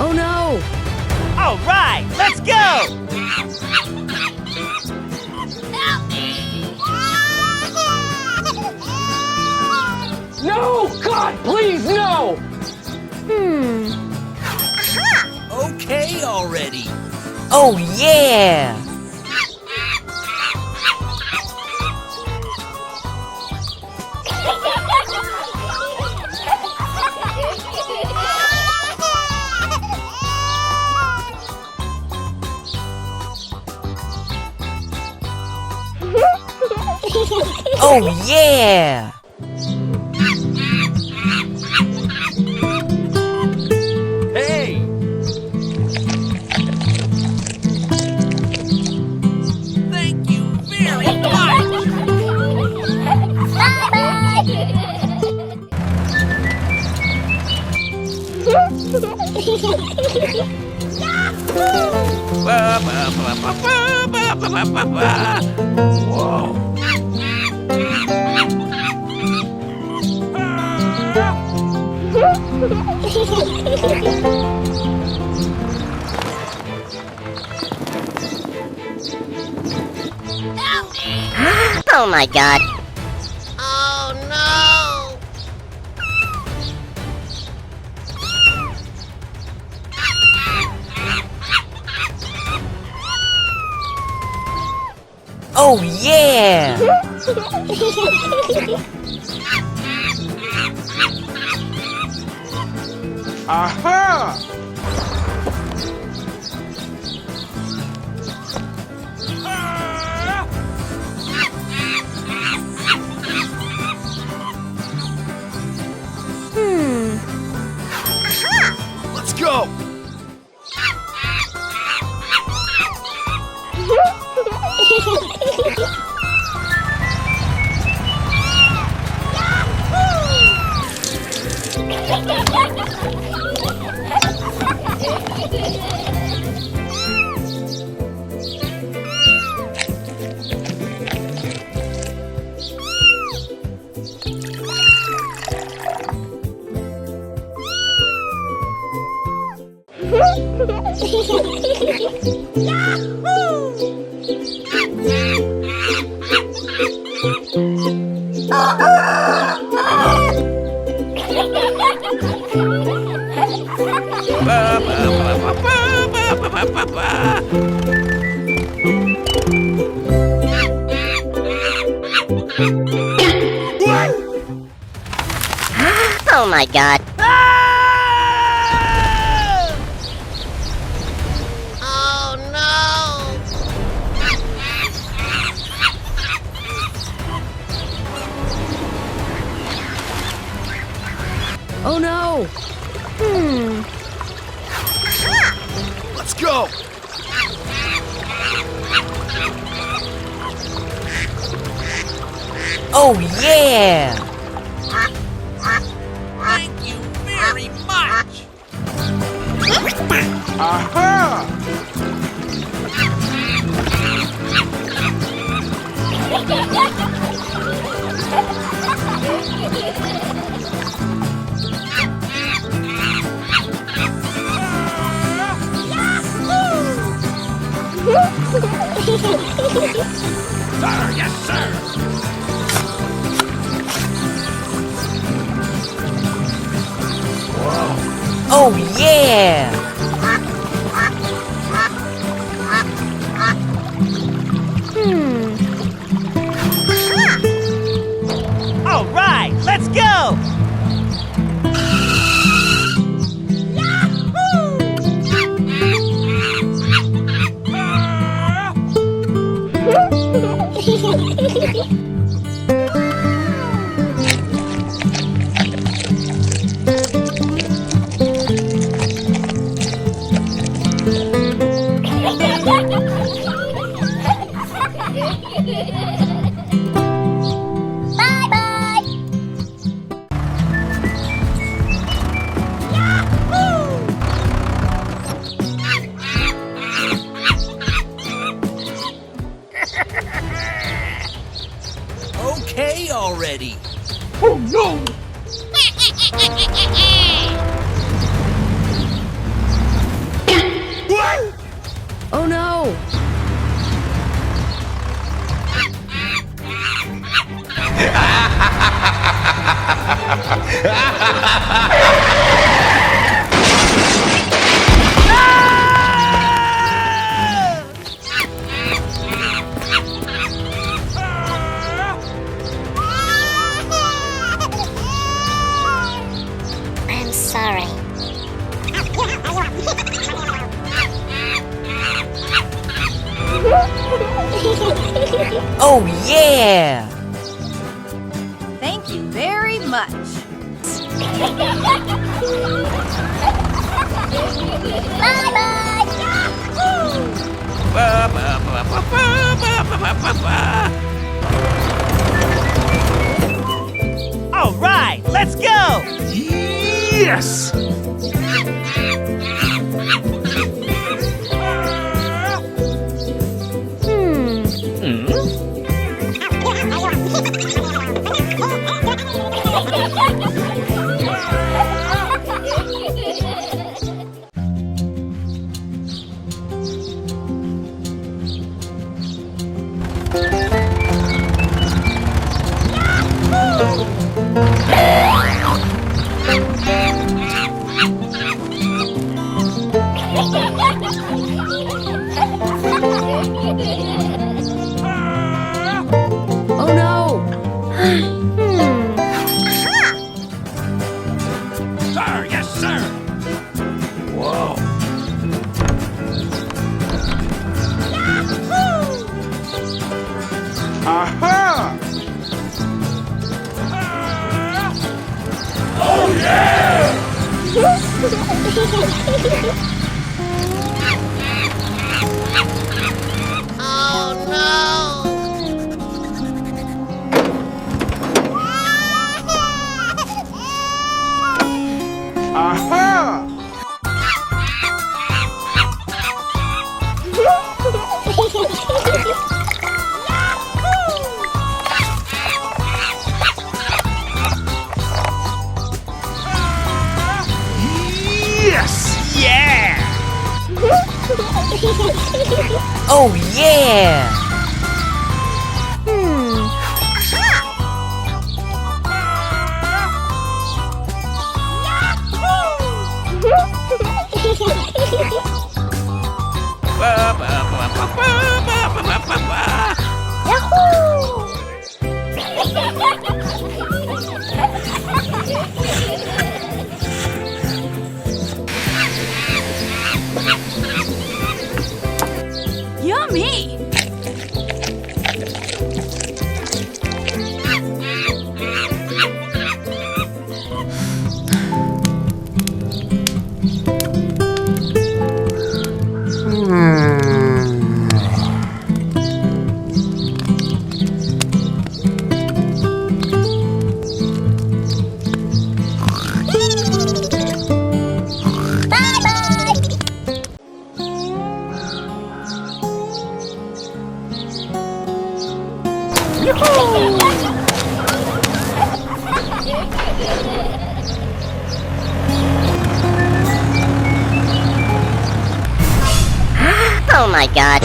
Oh no! All right, let's go! No! God, please, no! Okay already. Oh yeah! Oh yeah! Hey! Thank you very much! Whoa! Oh my god! Oh no! Oh yeah! Aha! Let's go! Oh my god! Oh no! Oh no! Let's go! Oh yeah! Thank you very much! Aha! Sir, yes, sir! Oh yeah! All right, let's go! Oh yeah! Thank you very much. All right, let's go! Yes! Oh no! Sir, yes, sir! Whoa! Aha! Oh no! Aha! Yes! Yeah! Oh yeah! Yummy! Oh my god!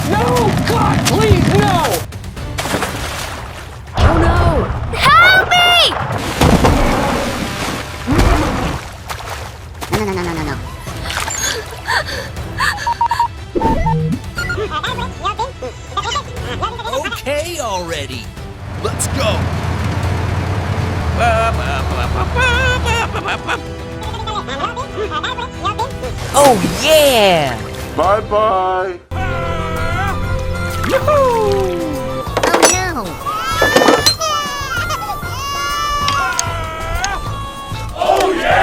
No! God, please, no! Oh no! Help me! No, no, no, no, no, no. Okay already. Let's go. Oh yeah! Bye-bye! Oh no!